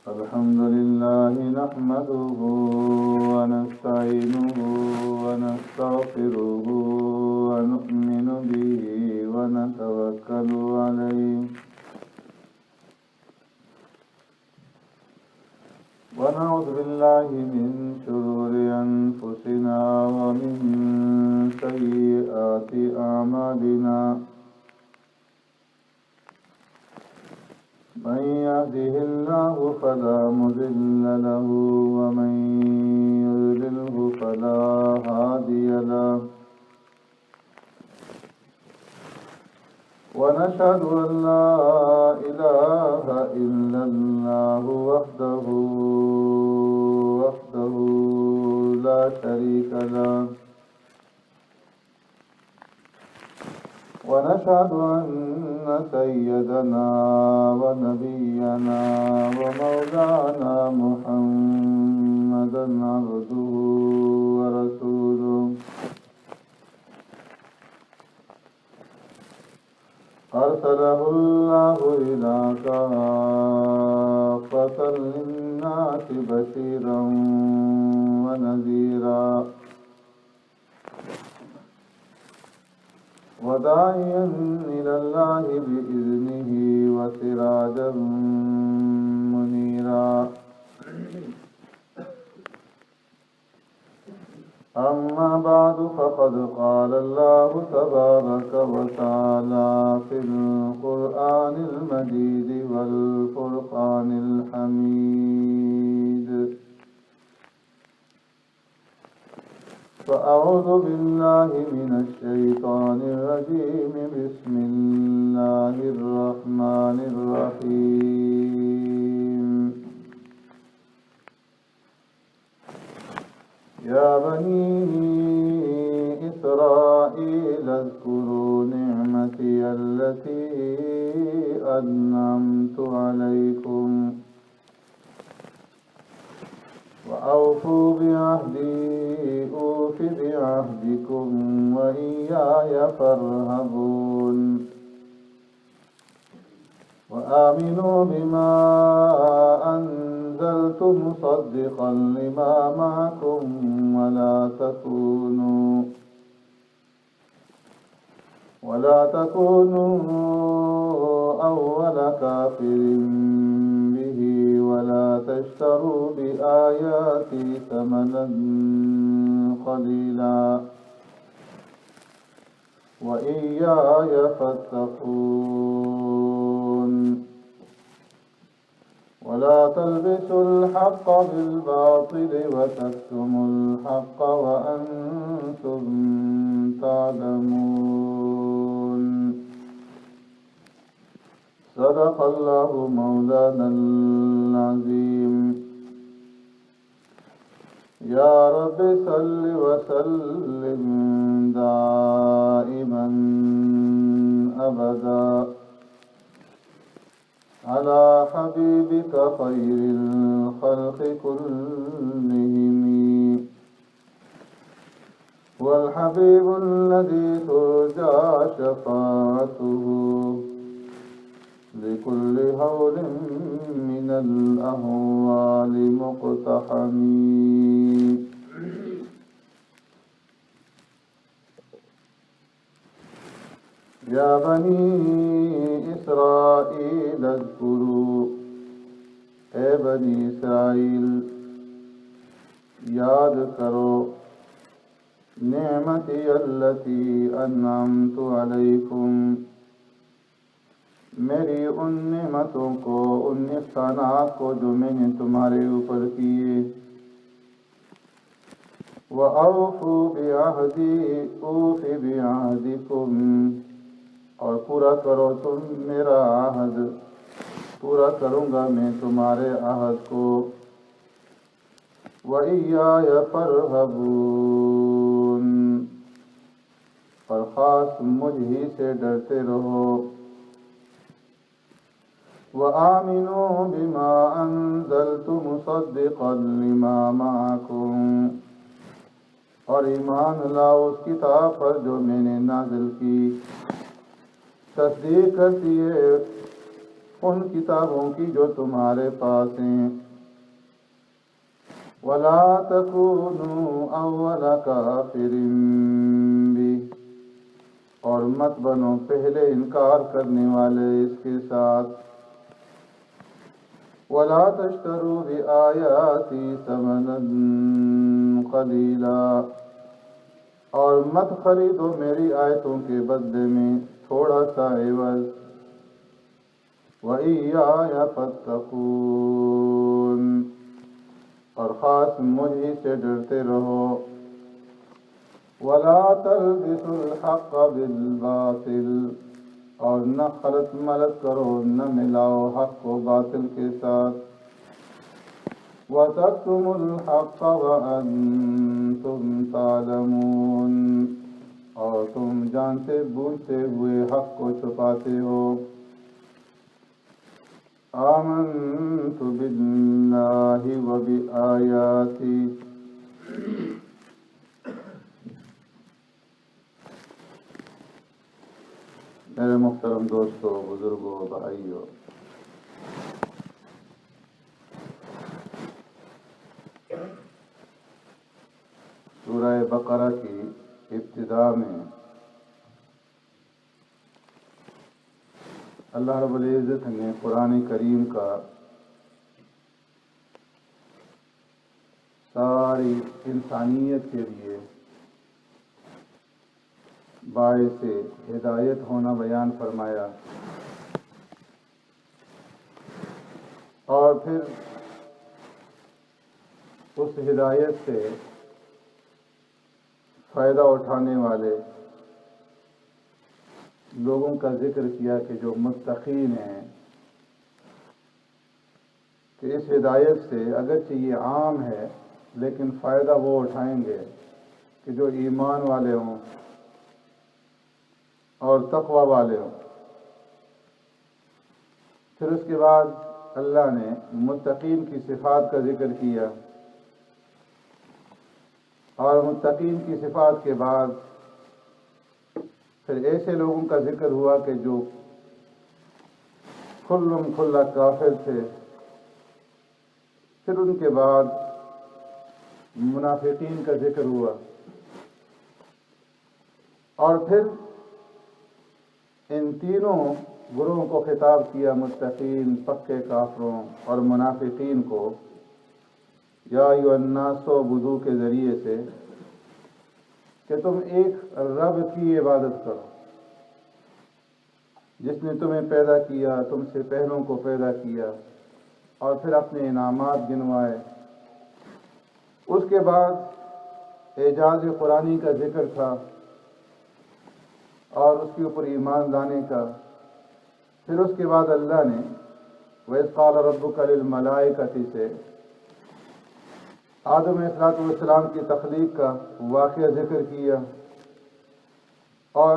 الحمد لله نحمده ونستعينه ونستغفره ونؤمن به ونتوكل عليه ونعوذ بالله من شرور أنفسنا ومن سيئات أعمالنا من يهده الله فلا مضل له ومن يضلله فلا هادي له ونشهد أن لا إله إلا الله وحده لا شريك له ونشهد أن سيدنا ونبينا ومولانا محمدا عبده ورسوله أرسله الله إلى كافة للناس بشيرا ونذيرا وداعيا إلى الله بإذنه وسراجا منيرا أما بعد فقد قال الله تبارك وتعالى في القرآن المجيد والفرقان الحميد فأعوذ بالله من الشيطان الرجيم بسم الله الرحمن الرحيم يا بني إسرائيل اذكروا نعمتي التي أنعمت عليكم وأوفوا بعهدي أوف بعهدكم وإياي فارهبون وآمنوا بما أنزلت مصدقا لما معكم ولا تكونوا أول كافر به ولا تشتروا بآياتي ثمنا قليلا وإياي فاتقون ولا تلبسوا الحق بالباطل وتكتموا الحق وأنتم تعلمون صدق الله مولانا العظيم يا رب صل وسلم دائما أبدا على حبيبك خير الخلق كلهم والحبيب الذي ترجى شفاعته لكل هول من الأهوال مقتحم يا بني إسرائيل اذكروا اے بنی اسرائیل یاد کرو نعمتی التی انعمت علیکم میری ان نعمتوں کو ان احسانات کو جو میں نے تمہارے اوپر کیے وَأَوْفُوا بِعَهْدِي أُوفِ بِعَهْدِكُمْ اور پورا کرو تم میرا عہد پورا کروں گا میں تمہارے عہد کو وَإِيَّايَ فَارْهَبُونَ اور خاص مجھ ہی سے ڈرتے رہو وَآمِنُوا بِمَا أَنزَلْتُ مُصَدِّقًا لِمَا مَعَكُمْ اور ایمان لاؤ اس کتاب پر جو میں نے نازل کی تصدیق کرتی ہے ان کتابوں کی جو تمہارے پاس ہیں. وَلَا تَكُونُوا أَوَّلَ كَافِرٍ بِهِ، اور مت بنو پہلے انکار کرنے والے اس کے ساتھ. وَلَا تَشْتَرُوا بِآيَاتِي ثَمَنًا قَلِيلًا، اور مت خریدو میری آیتوں کے بدلے میں تھوڑا سا عوض. وَإِيَّايَ فَاتَّقُونِ، اور خاص مجھ سے ڈرتے رہو. وَلَا تَلْبِسُوا الْحَقَّ بِالْبَاطِلِ، اور نہ خلط ملط کرو، نہ ملاؤ حق کو باطل کے ساتھ. وَتَكْتُمُوا الْحَقَّ وَأَنْتُمْ تَعْلَمُونَ، اور تم جانتے بوجھتے ہوئے حق کو چھپاتے ہو. آمنت باللہ وبآیاتہ، میرے محترم دوستو، بزرگوں، بھائیوں، سورہ بقرہ کی ابتدا میں اللہ رب العزت نے قرآن کریم کا ساری انسانیت کے لیے باعث ہدایت ہونا بیان فرمایا، اور پھر اس ہدایت سے فائدہ اٹھانے والے لوگوں کا ذکر کیا کہ جو متقین ہیں، کہ اس ہدایت سے اگرچہ یہ عام ہے لیکن فائدہ وہ اٹھائیں گے کہ جو ایمان والے ہوں اور تقوی والے ہوں. پھر اس کے بعد اللہ نے متقین کی صفات کا ذکر کیا، اور متقین کی صفات کے بعد پھر ایسے لوگوں کا ذکر ہوا کہ جو کھلم کھلا کافر تھے. پھر ان کے بعد منافقین کا ذکر ہوا، اور پھر ان تینوں گروہوں کو خطاب کیا، متقین، پکے کافروں اور منافقین کو، یا ایھا الناس اعبدوا کے ذریعے سے، کہ تم ایک رب کی عبادت کرو جس نے تمہیں پیدا کیا، تم سے پہلوں کو پیدا کیا، اور پھر اپنے انعامات گنوائے. اس کے بعد اعجاز قرآنی کا ذکر تھا اور اس کے اوپر ایمان لانے کا. پھر اس کے بعد اللہ نے وَإِذْ قَالَ رَبُّكَ لِلْمَلَائِكَةِ سے آدم علیہ السلام کی تخلیق کا واقعہ ذکر کیا، اور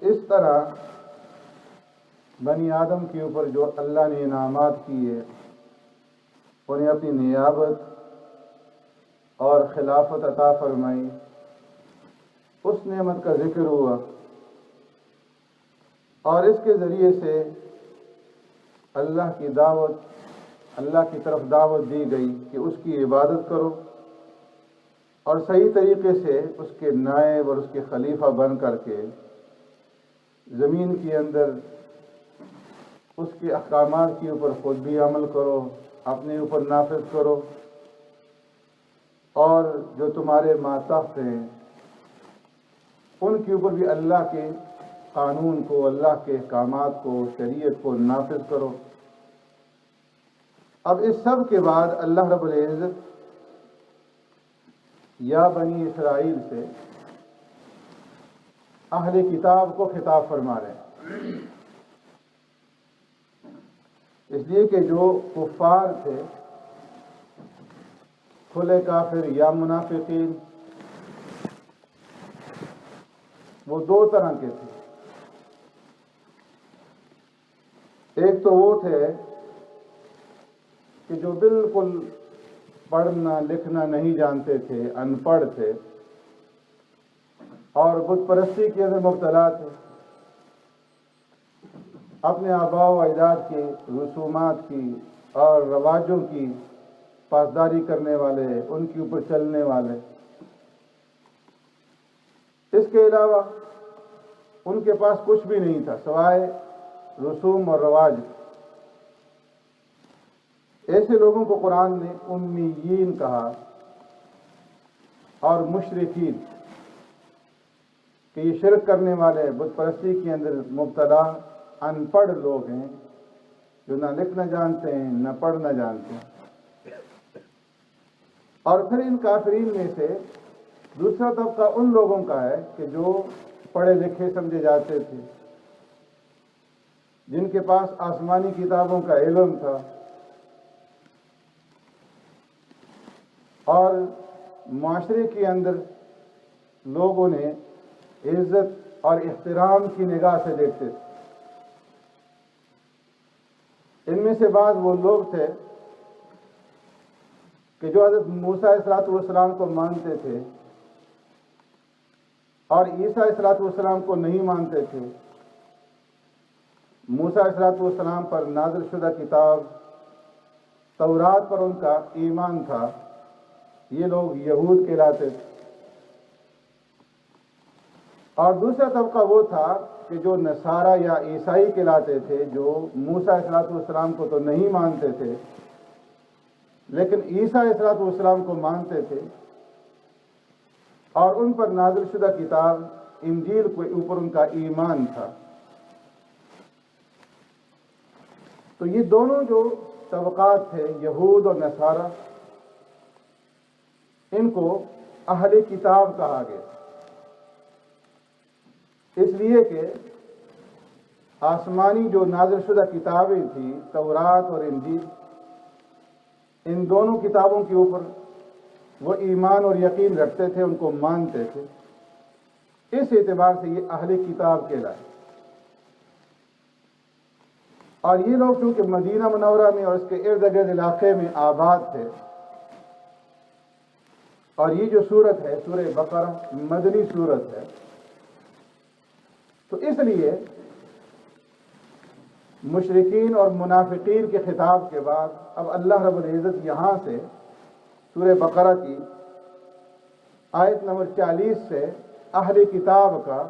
اس طرح بنی آدم کے اوپر جو اللہ نے انعامات کیے انہیں اپنی نیابت اور خلافت عطا فرمائی، اس نعمت کا ذکر ہوا، اور اس کے ذریعے سے اللہ کی دعوت، اللہ کی طرف دعوت دی گئی کہ اس کی عبادت کرو اور صحیح طریقے سے اس کے نائب اور اس کے خلیفہ بن کر کے زمین کے اندر اس کے احکامات کے اوپر خود بھی عمل کرو، اپنے اوپر نافذ کرو، اور جو تمہارے ماتحت ہیں ان کے اوپر بھی اللہ کے قانون کو، اللہ کے احکامات کو، شریعت کو نافذ کرو. اب اس سب کے بعد اللہ رب العزت یا بنی اسرائیل سے اہل کتاب کو خطاب فرما رہے ہیں، اس لیے کہ جو کفار تھے، کھلے کافر یا منافقین، وہ دو طرح کے تھے. ایک تو وہ تھے کہ جو بالکل پڑھنا لکھنا نہیں جانتے تھے، ان پڑھ تھے، اور بت پرستی کے اندر مبتلا تھے. اپنے آباء و اجداد کی رسومات کی اور رواجوں کی پاسداری کرنے والے، ان کے اوپر چلنے والے۔ اس کے علاوہ ان کے پاس کچھ بھی نہیں تھا سوائے رسوم اور رواج۔ ایسے لوگوں کو قرآن نے امیین کہا اور مشرکین، کہ یہ شرک کرنے والے، بت پرستی کے اندر مبتلا ان پڑھ لوگ ہیں جو نہ لکھنا جانتے ہیں نہ پڑھنا جانتے ہیں۔ اور پھر ان کافرین میں سے دوسرا طبقہ ان لوگوں کا ہے کہ جو پڑھے لکھے سمجھے جاتے تھے، جن کے پاس آسمانی کتابوں کا علم تھا اور معاشرے کے اندر لوگوں نے عزت اور احترام کی نگاہ سے دیکھتے تھے۔ ان میں سے بعض وہ لوگ تھے کہ جو حضرت موسیٰ علیہ السلام کو مانتے تھے اور عیسیٰ علیہ السلام کو نہیں مانتے تھے۔ موسیٰ علیہ السلام پر نازل شدہ کتاب تورات پر ان کا ایمان تھا، یہ لوگ یہود کہلاتے تھے۔ اور دوسرا طبقہ وہ تھا کہ جو نصارہ یا عیسائی کہلاتے تھے، جو موسیٰ علیہ السلام کو تو نہیں مانتے تھے لیکن عیسیٰ علیہ السلام کو مانتے تھے، اور ان پر نازل شدہ کتاب انجیل کے اوپر ان کا ایمان تھا۔ تو یہ دونوں جو طبقات تھے، یہود اور نصارہ، ان کو اہل کتاب کہا گیا، اس لیے کہ آسمانی جو نازل شدہ کتابیں تھیں، تورات اور انجیل، ان دونوں کتابوں کے اوپر وہ ایمان اور یقین رکھتے تھے، ان کو مانتے تھے۔ اس اعتبار سے یہ اہل کتاب کہلائے۔ اور یہ لوگ چونکہ مدینہ منورہ میں اور اس کے ارد گرد علاقے میں آباد تھے، اور یہ جو سورت ہے سورہ بقرہ مدنی سورت ہے، تو اس لیے مشرکین اور منافقین کے خطاب کے بعد اب اللہ رب العزت یہاں سے سورہ بقرہ کی آیت نمبر 40 سے اہل کتاب کا،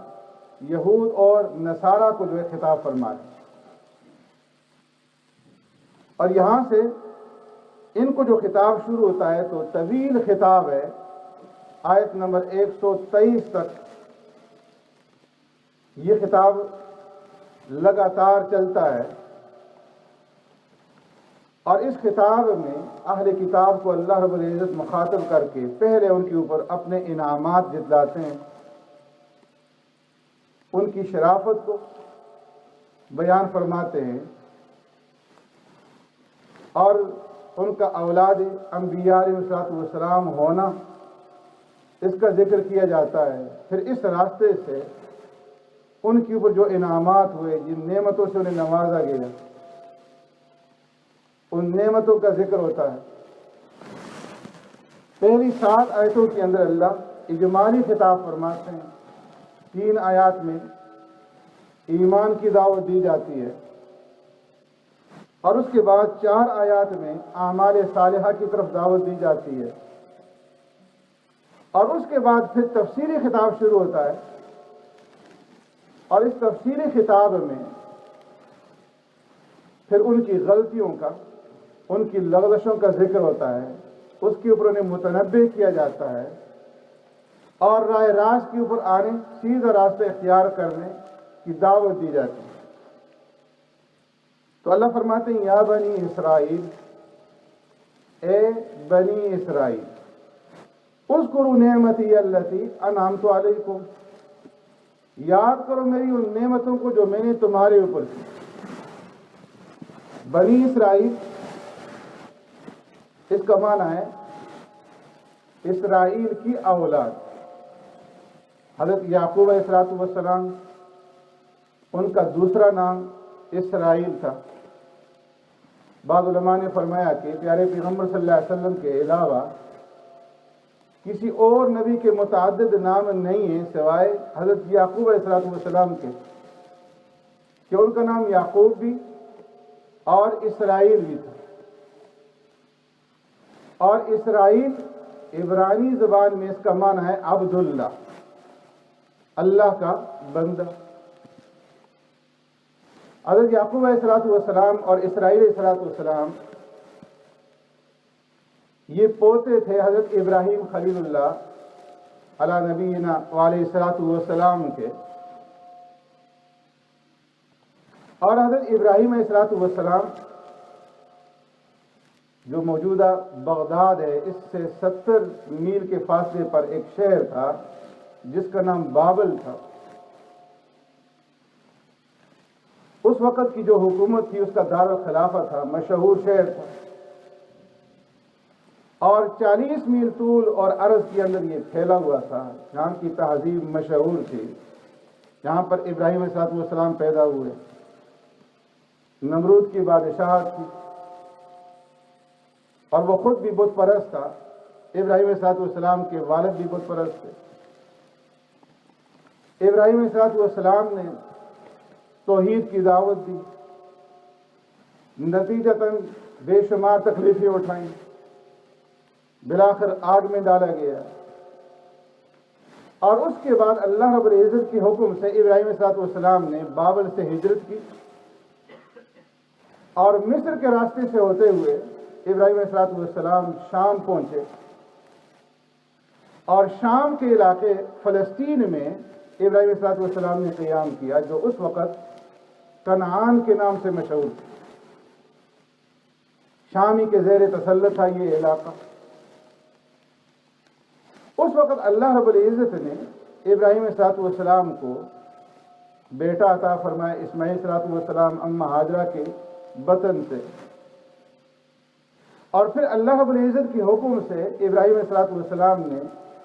یہود اور نصارہ کو جو ہے خطاب فرمائے، اور یہاں سے ان کو جو خطاب شروع ہوتا ہے تو طویل خطاب ہے، آیت نمبر 123 تک یہ خطاب لگاتار چلتا ہے۔ اور اس خطاب میں اہل کتاب کو اللہ رب العزت مخاطب کر کے پہلے ان کے اوپر اپنے انعامات جتلاتے ہیں، ان کی شرافت کو بیان فرماتے ہیں، اور ان کا اولاد انبیاء علیہ السلام ہونا اس کا ذکر کیا جاتا ہے۔ پھر اس راستے سے ان کے اوپر جو انعامات ہوئے، جن نعمتوں سے انہیں نوازا گیا، ان نعمتوں کا ذکر ہوتا ہے۔ پہلی 7 آیتوں کے اندر اللہ اجمالی خطاب فرماتے ہیں، 3 آیات میں ایمان کی دعوت دی جاتی ہے، اور اس کے بعد 4 آیات میں اعمال صالحہ کی طرف دعوت دی جاتی ہے، اور اس کے بعد پھر تفصیلی خطاب شروع ہوتا ہے، اور اس تفصیلی خطاب میں پھر ان کی غلطیوں کا، ان کی لغزشوں کا ذکر ہوتا ہے، اس کے اوپر انہیں متنبہ کیا جاتا ہے، اور راہ راست کے اوپر آنے، سیدھا راستہ اختیار کرنے کی دعوت دی جاتی ہے۔ تو اللہ فرماتے ہیں، یا بنی اسرائیل، اے بنی اسرائیل، اذکروا نعمتی التی انعمت علیکم، یاد کرو میری ان نعمتوں کو جو میں نے تمہارے اوپر کی۔ بنی اسرائیل اس کا معنی ہے اسرائیل کی اولاد۔ حضرت یعقوب علیہ السلام، ان کا دوسرا نام اسرائیل تھا۔ بعض علماء نے فرمایا کہ پیارے پیغمبر صلی اللہ علیہ وسلم کے علاوہ کسی اور نبی کے متعدد نام نہیں ہیں سوائے حضرت یعقوب علیہ السلام کے، کہ ان کا نام یعقوب بھی اور اسرائیل بھی تھا، اور اسرائیل عبرانی زبان میں اس کا معنی ہے عبداللہ، اللہ کا بندہ۔ حضرت یعقوب علیہ السلام اور اسرائیل علیہ السلام یہ پوتے تھے حضرت ابراہیم خلیل اللہ علی نبینا علیہ السلام کے، اور حضرت ابراہیم علیہ السلام جو موجودہ بغداد ہے، اس سے 70 میل کے فاصلے پر ایک شہر تھا جس کا نام بابل تھا۔ اس وقت کی جو حکومت تھی اس کا دارالخلافہ تھا، مشہور شہر تھا، اور 40 میل طول اور عرض کے اندر یہ پھیلا ہوا تھا۔ یہاں کی تہذیب مشہور تھی، یہاں پر ابراہیم علیہ السلام پیدا ہوئے، نمرود کی بادشاہت تھی، اور وہ خود بھی بت پرست تھا۔ ابراہیم علیہ السلام کے والد بھی بت پرست تھے۔ ابراہیم علیہ السلام نے توحید کی دعوت دی، نتیجتاً بے شمار تکلیفیں اٹھائیں، بالآخر آگ میں ڈالا گیا، اور اس کے بعد اللہ رب العزت کے حکم سے ابراہیم علیہ السلام نے بابل سے ہجرت کی، اور مصر کے راستے سے ہوتے ہوئے ابراہیم علیہ السلام شام پہنچے، اور شام کے علاقے فلسطین میں ابراہیم علیہ السلام نے قیام کیا، جو اس وقت کنعان کے نام سے مشہور تھا۔ شامی کے زیر تسلط تھا یہ علاقہ۔ اس وقت اللہ رب العزت نے ابراہیم علیہ السلام کو بیٹا عطا فرمایا، اسماعیل علیہ السلام اماں ہاجرہ کے بطن سے، اور پھر اللہ رب العزت کے حکم سے ابراہیم علیہ السلام نے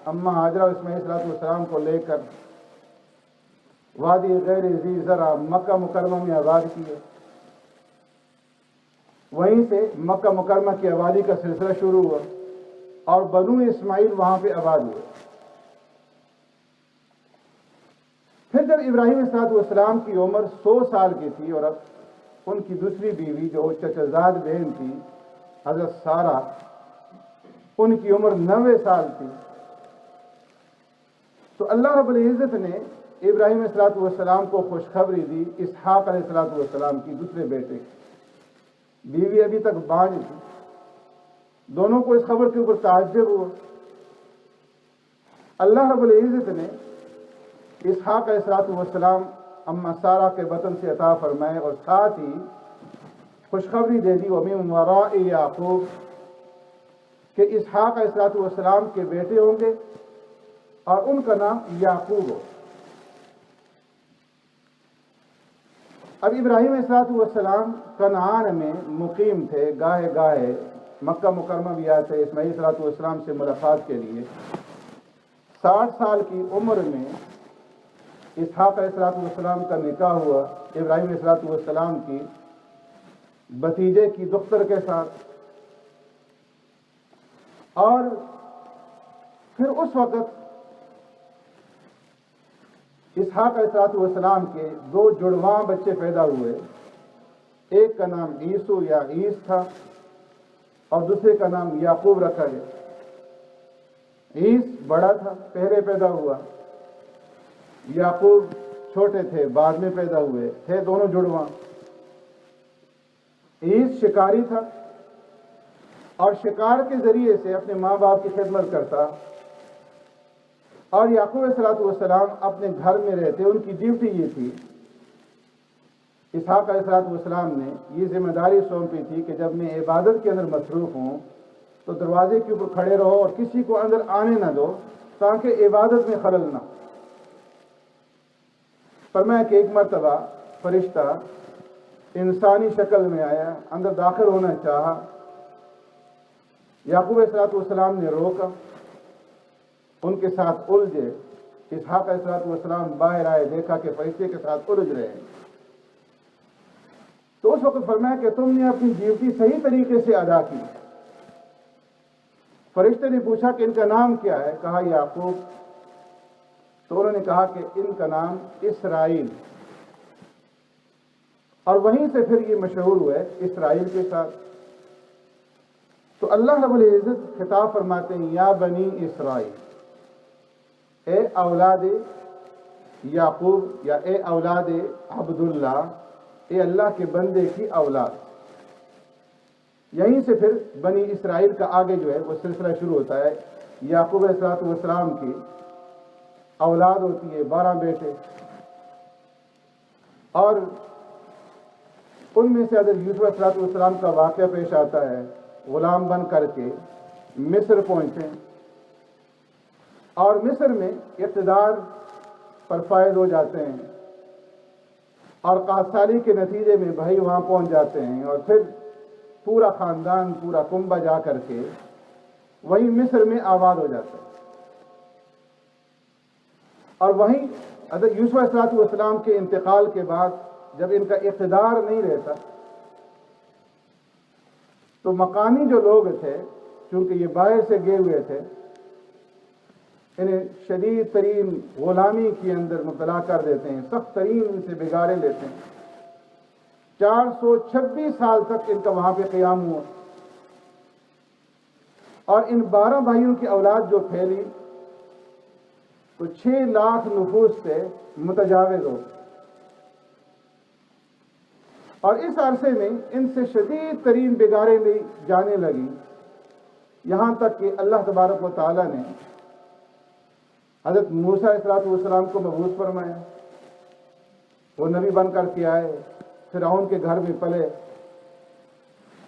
اماں ہاجرہ اور اسماعیل علیہ السلام کو لے کر وادی غیر ذی زرع مکہ مکرمہ میں آباد کیے۔ وہیں سے مکہ مکرمہ کی آبادی کا سلسلہ شروع ہوا، اور بنو اسماعیل وہاں پہ آباد ہوئے۔ پھر جب ابراہیم علیہ السلام کی عمر 100 سال کی تھی، اور اب ان کی دوسری بیوی جو چچزاد بہن تھی حضرت سارہ، ان کی عمر 90 سال تھی، تو اللہ رب العزت نے ابراہیم علیہ السلام کو خوشخبری دی اسحاق علیہ السلام کی، دوسرے بیٹے کی۔ بیوی ابھی تک بانجھ تھی، دونوں کو اس خبر کے اوپر تعجب ہوا۔ اللہ رب العزت نے اسحاق علیہ السلام اماں سارہ کے بطن سے عطا فرمائے، اور ساتھ ہی خوشخبری دے دی وَمِن وَرَاءِ یعقوب، کہ اسحاق علیہ السلام کے بیٹے ہوں گے اور ان کا نام یعقوب ہو۔ اب ابراہیم علیہ السلام کنعان میں مقیم تھے، گاہے گاہے مکہ مکرمہ بھی آئے تھے اسماعیل علیہ السلام سے ملاقات کے لیے۔ 60 سال کی عمر میں اسحاق علیہ السلام کا نکاح ہوا ابراہیم علیہ السلام کی بھتیجے کی دختر کے ساتھ، اور پھر اس وقت اسحاق علیہ السلام کے 2 جڑواں بچے پیدا ہوئے، ایک کا نام عیسو یا عیس تھا، اور دوسرے کا نام یعقوب رکھا گیا۔ عیس بڑا تھا، پہلے پیدا ہوا، یعقوب چھوٹے تھے، بعد میں پیدا ہوئے، تھے دونوں جڑواں۔ عیس شکاری تھا، اور شکار کے ذریعے سے اپنے ماں باپ کی خدمت کرتا، اور یعقوب علیہ السلام اپنے گھر میں رہتے، ان کی ڈیوٹی یہ تھی۔ اسحاق علیہ السلام نے یہ ذمہ داری سونپی تھی کہ جب میں عبادت کے اندر مصروف ہوں تو دروازے کے اوپر کھڑے رہو اور کسی کو اندر آنے نہ دو، تاکہ عبادت میں خلل نہ۔ فرمایا کہ ایک مرتبہ فرشتہ انسانی شکل میں آیا، اندر داخل ہونا چاہا، یعقوب علیہ السلام نے روکا، ان کے ساتھ الجھے۔ اسحاق علیہ السلام باہر آئے، دیکھا کہ فرشتے کے ساتھ الجھ رہے ہیں، تو اس وقت فرمایا کہ تم نے اپنی ڈیوٹی صحیح طریقے سے ادا کی۔ فرشتے نے پوچھا کہ ان کا نام کیا ہے؟ کہا یعقوب۔ تو انہوں نے کہا کہ ان کا نام اسرائیل، اور وہیں سے پھر یہ مشہور ہوئے اسرائیل کے ساتھ۔ تو اللہ رب العزت خطاب فرماتے ہیں یا بنی اسرائیل، اے اولاد یعقوب یا اے اولاد عبداللہ، اے اللہ کے بندے کی اولاد۔ یہیں سے پھر بنی اسرائیل کا آگے جو ہے وہ سلسلہ شروع ہوتا ہے۔ یعقوب علیہ السلام کی اولاد ہوتی ہے 12 بیٹے، اور ان میں سے حضرت یوسف علیہ السلام کا واقعہ پیش آتا ہے۔ غلام بن کر کے مصر پہنچے اور مصر میں اقتدار پر فائز ہو جاتے ہیں، اور قحط کے نتیجے میں بھائی وہاں پہنچ جاتے ہیں، اور پھر پورا خاندان پورا کنبہ جا کر کے وہیں مصر میں آباد ہو جاتا ہے۔ اور وہیں حضرت یوسف علیہ السلام کے انتقال کے بعد جب ان کا اقتدار نہیں رہتا تو مقامی جو لوگ تھے، چونکہ یہ باہر سے گئے ہوئے تھے، انہیں شدید ترین غلامی کے اندر مبتلا کر دیتے ہیں، سخت ترین ان سے بگاڑے لیتے ہیں۔ 426 سال تک ان کا وہاں پہ قیام ہوا، اور ان 12 بھائیوں کی اولاد جو پھیلی تو 6 لاکھ نفوس سے متجاوز ہو، اور اس عرصے میں ان سے شدید ترین بگاڑے لی جانے لگی، یہاں تک کہ اللہ تبارک و تعالیٰ نے حضرت موسیٰ علیہ السلام کو مبعوث فرمایا۔ وہ نبی بن کر کے آئے، فرعون کے گھر میں پلے،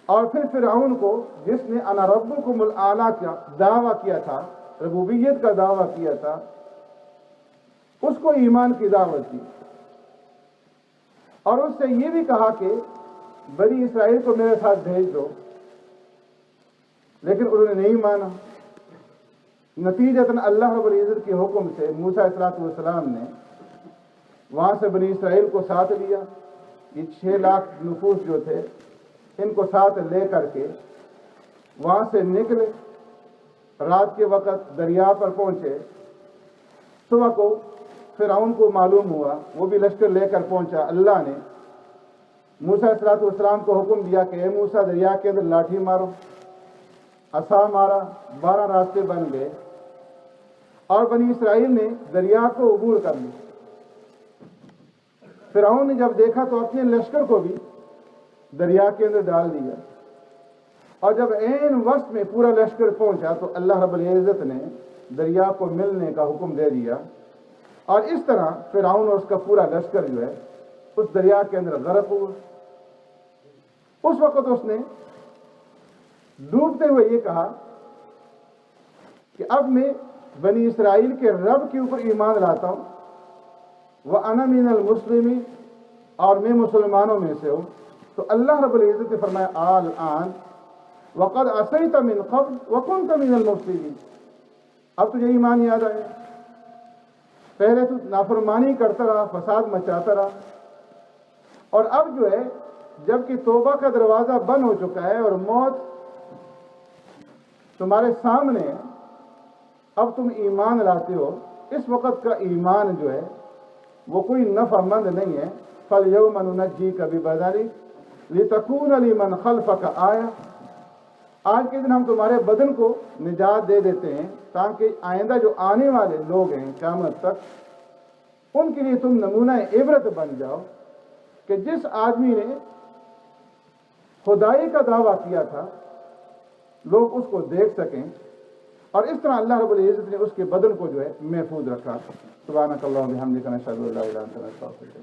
اور پھر فرعون کو جس نے انا ربکم الاعلیٰ کا دعویٰ کیا تھا، ربوبیت کا دعویٰ کیا تھا، اس کو ایمان کی دعوت دی، اور اس سے یہ بھی کہا کہ بنی اسرائیل کو میرے ساتھ بھیج دو، لیکن انہوں نے نہیں مانا۔ نتیجتاً اللہ رب العزت کے حکم سے موسیٰ علیہ السلام نے وہاں سے بنی اسرائیل کو ساتھ لیا، یہ 6 لاکھ نفوس جو تھے ان کو ساتھ لے کر کے وہاں سے نکلے، رات کے وقت دریا پر پہنچے، صبح کو فرعون کو معلوم ہوا، وہ بھی لشکر لے کر پہنچا۔ اللہ نے موسیٰ علیہ السلام کو حکم دیا کہ اے موسیٰ دریا کے اندر لاٹھی مارو، عصا مارا، 12 راستے بن گئے، اور بنی اسرائیل نے دریا کو عبور کر لی۔ فرعون نے جب دیکھا تو اپنے لشکر کو بھی دریا کے اندر ڈال دیا، اور جب عین وسط میں پورا لشکر پہنچا تو اللہ رب العزت نے دریا کو ملنے کا حکم دے دیا، اور اس طرح فرعون اور اس کا پورا لشکر جو ہے اس دریا کے اندر غرق ہوا۔ اس وقت اس نے ڈوبتے ہوئے یہ کہا کہ اب میں بنی اسرائیل کے رب کے اوپر ایمان لاتا ہوں، وَأَنَا مِنَ الْمُسْلِمِينَ، اور میں مسلمانوں میں سے ہوں۔ تو اللہ رب العزت نے فرمایا الآن وَقَدْ عَصَيْتَ مِنْ قَبْلُ وَكُنْتَ مِنَ الْمُفْسِدِينَ، اب تجھے ایمان یاد آئے، پہلے تو نافرمانی کرتا رہا، فساد مچاتا رہا، اور اب جو ہے جب کہ توبہ کا دروازہ بند ہو چکا ہے اور موت تمہارے سامنے ہے، اب تم ایمان لاتے ہو، اس وقت کا ایمان جو ہے وہ کوئی نفع مند نہیں ہے۔ فَالْيَوْمَ نُنَجِّيكَ بِبَدَنِكَ لِتَكُونَ لِمَنْ خَلْفَكَ آیَةً، آج کے دن ہم تمہارے بدن کو نجات دے دیتے ہیں تاکہ آئندہ جو آنے والے لوگ ہیں قیامت تک ان کے لیے تم نمونہ عبرت بن جاؤ، کہ جس آدمی نے خدائی کا دعویٰ کیا تھا لوگ اس کو دیکھ سکیں، اور اس طرح اللہ رب العزت نے اس کے بدن کو جو ہے محفوظ رکھا۔ سبحانک اللہم و بحمدک، نشہد ان لا الہ الا انت، نستغفرک۔